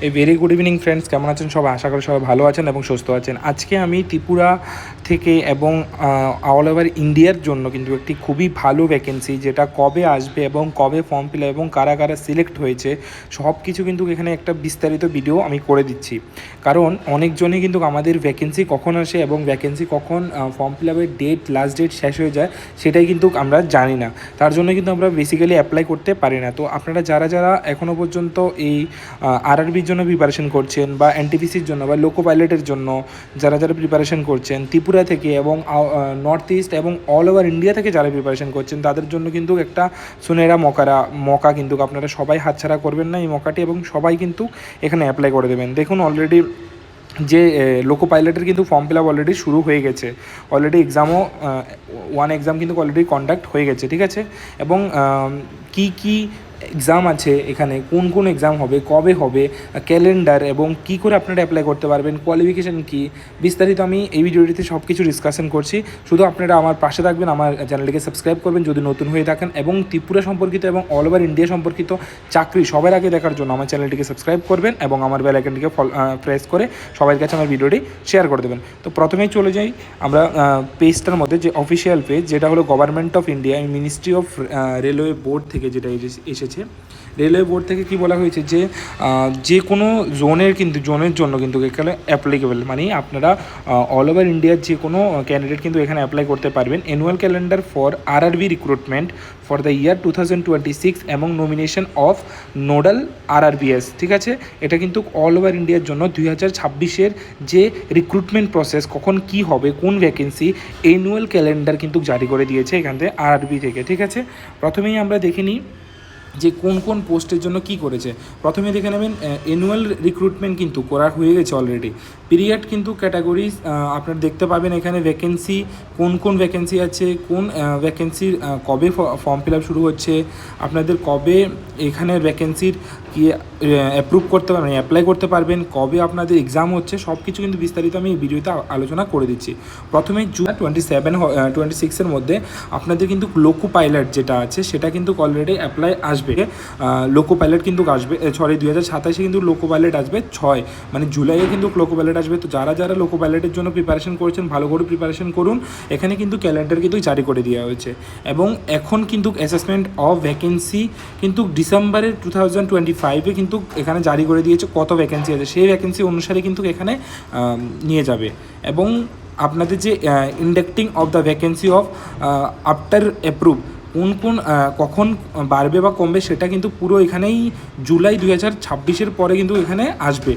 এই very good evening friends, কেমন আছেন সবাই? আশা করি সবাই ভালো আছেন এবং সুস্থ আছেন। আজকে আমি ত্রিপুরা থেকে এবং অল ওভার ইন্ডিয়ার জন্য কিন্তু একটি খুবই ভালো ভ্যাকেন্সি, যেটা কবে আসবে এবং কবে ফর্ম ফিল এবং কারা কারা সিলেক্ট হয়েছে সব কিছু কিন্তু এখানে একটা বিস্তারিত ভিডিও আমি করে দিচ্ছি। কারণ অনেকজনই কিন্তু আমাদের ভ্যাকেন্সি কখন আসে এবং ভ্যাকেন্সি কখন ফর্ম ফিল আপের ডেট, লাস্ট ডেট শেষ হয়ে যায় সেটাই কিন্তু আমরা জানি না। তার জন্য কিন্তু আমরা বেসিক্যালি অ্যাপ্লাই করতে পারি না। তো আপনারা যারা যারা এখনও পর্যন্ত এই আরআরবির জন্য প্রিপারেশন করছেন বা এনটিপিসির জন্য বা লোকো পাইলটের জন্য যারা যারা প্রিপারেশন করছেন ত্রিপুরা থেকে এবং নর্থ ইস্ট এবং অল ওভার ইন্ডিয়া থেকে যারা প্রিপারেশন করছেন, তাদের জন্য কিন্তু একটা সুনেরা মকা কিন্তু আপনারা সবাই হাতছাড়া করবেন না এই মকাটি, এবং সবাই কিন্তু এখানে অ্যাপ্লাই করে দেবেন। দেখুন অলরেডি যে লোকো পাইলটের কিন্তু ফর্ম ফিল আপ অলরেডি শুরু হয়ে গেছে। অলরেডি এক্সামও ওয়ান এক্সাম কিন্তু অলরেডি কন্ডাক্ট হয়ে গেছে, ঠিক আছে। এবং কি এক্সাম আছে এখানে, কোন কোন এক্সাম হবে, কবে হবে, ক্যালেন্ডার এবং কি করে আপনারা অ্যাপ্লাই করতে পারবেন, কোয়ালিফিকেশান কী, বিস্তারিত আমি এই ভিডিওটিতে সব কিছু ডিসকাশন করছি। শুধু আপনারা আমার পাশে থাকবেন, আমার চ্যানেলটিকে সাবস্ক্রাইব করবেন যদি নতুন হয়ে থাকেন, এবং ত্রিপুরা সম্পর্কিত এবং অল ওভার ইন্ডিয়া সম্পর্কিত চাকরি সবার আগে দেখার জন্য আমার চ্যানেলটিকে সাবস্ক্রাইব করবেন এবং আমার বেল আইকনটিকে প্রেস করে সবার কাছে আমার ভিডিওটি শেয়ার করে দেবেন। তো প্রথমেই চলে যাই আমরা পেজটার মধ্যে, যে অফিসিয়াল পেজ, যেটা হলো government of India ministry of railway board থেকে যেটা এসেছে। রেলওয়ে বোর্ড থেকে কি বলা হয়েছে যে কোনো জোনের জন্য কিন্তু এখানে অ্যাপ্লিকেবল, মানে আপনারা অল ওভার ইন্ডিয়ার যে কোনো ক্যান্ডিডেট কিন্তু এখানে অ্যাপ্লাই করতে পারবেন। Annual calendar for RRB recruitment for the year 2026 এবং নমিনেশন অফ নোডাল আরআরবিএস, ঠিক আছে। এটা কিন্তু অল ওভার ইন্ডিয়ার জন্য 2026-এর যে রিক্রুটমেন্ট প্রসেস, কখন কি হবে, কোন ভ্যাকেন্সি, অ্যানুয়াল ক্যালেন্ডার কিন্তু জারি করে দিয়েছে এখান থেকে আরআরবি থেকে, ঠিক আছে। প্রথমেই আমরা দেখে নিই যে কোন কোন পোস্টের জন্য কি করেছে। প্রথমে দেখে নেবেন অ্যানুয়াল রিক্রুটমেন্ট কিন্তু করা হয়ে গেছে অলরেডি। পিরিয়ড কিন্তু ক্যাটাগরিজ আপনারা দেখতে পাবেন এখানে, ভ্যাকেন্সি কোন কোন ভ্যাকেন্সি আছে, কোন ভ্যাকেন্সির কবে ফর্ম ফিল আপ শুরু হচ্ছে, আপনাদের কবে এখানের ভ্যাকেন্সির কি অ্যাপ্রুভ করতে পারবেন, অ্যাপ্লাই করতে পারবেন, কবে আপনাদের এক্সাম হচ্ছে, সব কিছু কিন্তু বিস্তারিত আমি এই ভিডিওতে আলোচনা করে দিচ্ছি। প্রথমে জুন 26-এর মধ্যে আপনাদের কিন্তু লোকো পাইলট যেটা আছে সেটা কিন্তু অলরেডি অ্যাপ্লাই আসবে। লোকো পাইলট কিন্তু আসবে, 2027-এ কিন্তু লোকো পাইলট আসবে 6, মানে জুলাইয়ে কিন্তু লোকো পাইলট আসবে। তো যারা যারা লোকো পাইলটের জন্য প্রিপারেশন করছেন ভালো করে প্রিপারেশন করুন। এখানে কিন্তু ক্যালেন্ডার কিন্তু জারি করে দেওয়া হয়েছে, এবং এখন কিন্তু অ্যাসেসমেন্ট অফ ভ্যাকেন্সি কিন্তু ডিসেম্বরের 2025-এ কিন্তু এখানে জারি করে দিয়েছে কত ভ্যাকেন্সি আছে, সেই ভ্যাকেন্সি অনুসারে কিন্তু এখানে নিয়ে যাবে। এবং আপনাদের যে indenting of the vacancy of after approve, কোন কখন বাড়বে বা কমবে সেটা কিন্তু পুরো এখানেই জুলাই 2026-এর পরে কিন্তু এখানে আসবে,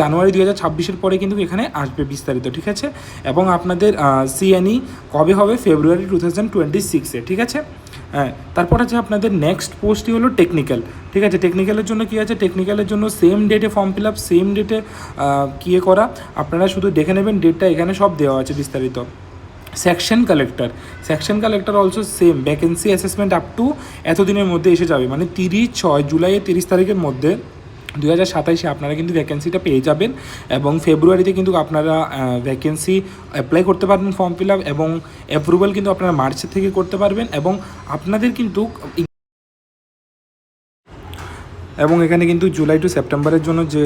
জানুয়ারি 2026-এর পরে কিন্তু এখানে আসবে বিস্তারিত, ঠিক আছে। এবং আপনাদের সিএনই কবে হবে, ফেব্রুয়ারি 2026-এ, ঠিক আছে। হ্যাঁ, তারপর আছে আপনাদের নেক্সট পোস্টটি হলো টেকনিক্যাল, ঠিক আছে। টেকনিক্যালের জন্য কী আছে, টেকনিক্যালের জন্য সেম ডেটে ফর্ম ফিল আপ, সেম ডেটে করা, আপনারা শুধু দেখে নেবেন ডেটটা এখানে সব দেওয়া আছে বিস্তারিত। Section collector also same, vacancy assessment up to এতদিনের মধ্যে এসে যাবে, মানে 6 জুলাইয়ের 30 তারিখের মধ্যে 2027-এ আপনারা কিন্তু ভ্যাকেন্সিটা পেয়ে যাবেন। এবং ফেব্রুয়ারিতে কিন্তু আপনারা ভ্যাকেন্সি অ্যাপ্লাই করতে পারবেন ফর্ম ফিল আপ, এবং অ্যাপ্রুভাল কিন্তু আপনারা মার্চের থেকে করতে পারবেন। এবং আপনাদের কিন্তু এখানে কিন্তু জুলাই টু সেপ্টেম্বরের জন্য যে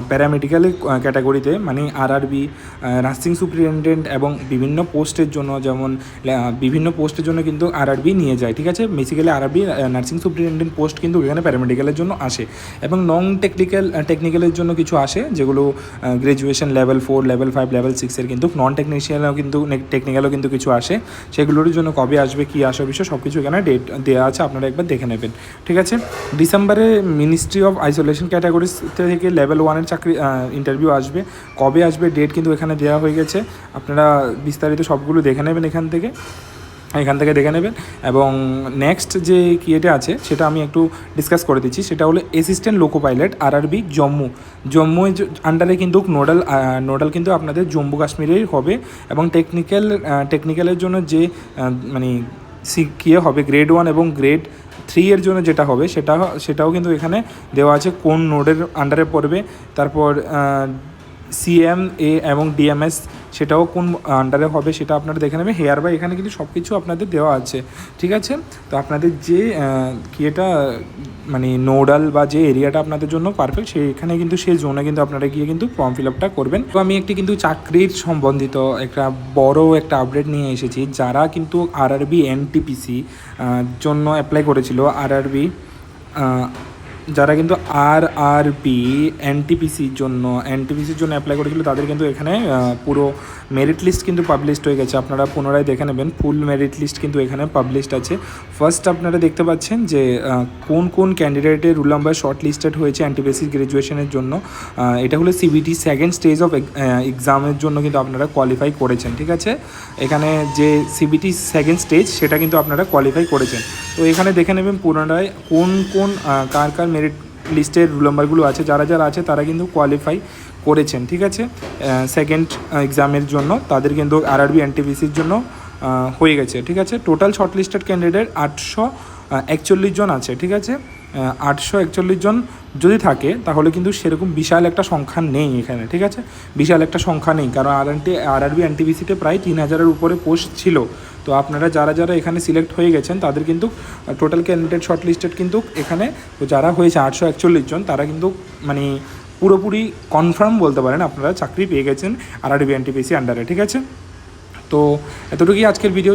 প্যারামেডিক্যাল ক্যাটাগরিতে, মানে আরআরবি, নার্সিং সুপারিনটেন্ডেন্ট এবং বিভিন্ন পোস্টের জন্য, যেমন বিভিন্ন পোস্টের জন্য কিন্তু আরআরবি নিয়ে যায়, ঠিক আছে। Basically RRB nursing superintendent post কিন্তু এখানে প্যারামেডিক্যালের জন্য আসে, এবং নন টেকনিক্যালের জন্য কিছু আসে, যেগুলো গ্র্যাজুয়েশন লেভেল 4, লেভেল 5, লেভেল 6-এর কিন্তু নন টেকনিক্যালও কিন্তু কিছু আসে। সেগুলোর জন্য কবে আসবে, কী আসবে বিষয় সব কিছু এখানে ডেট দেওয়া আছে, আপনারা একবার দেখে নেবেন, ঠিক আছে। ডিসেম্বরে মিনিস্ট্রি অফ আইসোলেশন ক্যাটাগরিজ থেকে লেভেল 1-এর চাকরি ইন্টারভিউ আসবে, কবে আসবে ডেট কিন্তু এখানে দেওয়া হয়ে গেছে। আপনারা বিস্তারিত সবগুলো দেখে নেবেন এখান থেকে দেখে নেবেন। এবং নেক্সট যে এটা আছে সেটা আমি একটু ডিসকাস করে দিচ্ছি, সেটা হলো assistant loco pilot RRB Jammu আন্ডারে কিন্তু নোডাল কিন্তু আপনাদের জম্মু কাশ্মীরেই হবে। এবং টেকনিক্যালের জন্য যে মানে হবে গ্রেড 1 এবং গ্রেড 3-এর জন্য যেটা হবে সেটাও কিন্তু এখানে দেওয়া আছে, কোন নোডের আন্ডারে পড়বে। তারপর CMA এবং DMS সেটাও কোন আন্ডারে হবে সেটা আপনারা দেখে নেবেন। হেয়ার বাই এখানে কিন্তু সব কিছু আপনাদের দেওয়া আছে, ঠিক আছে। তো আপনাদের যে কি এটা মানে নোডাল বা যে এরিয়াটা আপনাদের জন্য পারফেক্ট সেইখানে কিন্তু সেই জোনে কিন্তু আপনারা গিয়ে কিন্তু ফর্ম ফিল আপটা করবেন। তো আমি একটি কিন্তু চাকরির সম্বন্ধিত একটা বড় একটা আপডেট নিয়ে এসেছি। যারা কিন্তু RRB NTPC জন্য অ্যাপ্লাই করেছিল, যারা কিন্তু RRB NTPCর জন্য অ্যাপ্লাই করেছিল তাদের কিন্তু এখানে পুরো মেরিট লিস্ট কিন্তু পাবলিশড হয়ে গেছে। আপনারা পুনরায় দেখে নেবেন, ফুল মেরিট লিস্ট কিন্তু এখানে পাবলিশড আছে। ফার্স্ট আপনারা দেখতে পাচ্ছেন যে কোন কোন ক্যান্ডিডেটের রোল নাম্বার শর্ট লিস্টেড হয়েছে NTPC গ্র্যাজুয়েশনের জন্য। এটা হলো CBT সেকেন্ড স্টেজ অফ এক্সামের জন্য কিন্তু আপনারা কোয়ালিফাই করেছেন, ঠিক আছে। এখানে যে CBT সেকেন্ড স্টেজ সেটা কিন্তু আপনারা কোয়ালিফাই করেছেন। তো এখানে দেখে নেবেন পুনরায় কোন কোন কার কার মেরিট লিস্টের রোল নাম্বারগুলো আছে, যারা যারা আছে তারা কিন্তু কোয়ালিফাই করেছেন, ঠিক আছে। সেকেন্ড এক্সামের জন্য তাদের কিন্তু RRB NTPCর জন্য হয়ে গেছে, ঠিক আছে। টোটাল শর্ট লিস্টেড ক্যান্ডিডেট 841 জন আছে, ঠিক আছে। 841 জন যদি থাকে তাহলে কিন্তু সেরকম বিশাল একটা সংখ্যা নেই এখানে, ঠিক আছে। বিশাল একটা সংখ্যা নেই, কারণ RRB NTPCতে প্রায় 3000-এর উপরে পোস্ট ছিল। তো আপনারা যারা যারা এখানে সিলেক্ট হয়ে গেছেন তাদের কিন্তু টোটাল ক্যান্ডিডেট শর্ট লিস্টেড কিন্তু এখানে যারা হয়েছে 841 জন, তারা কিন্তু মানে পুরোপুরি কনফার্ম বলতে পারেন আপনারা চাকরি পেয়ে গেছেন RRB NTPC আন্ডারে, ঠিক আছে। তো এতটুকুই আজকের ভিডিও।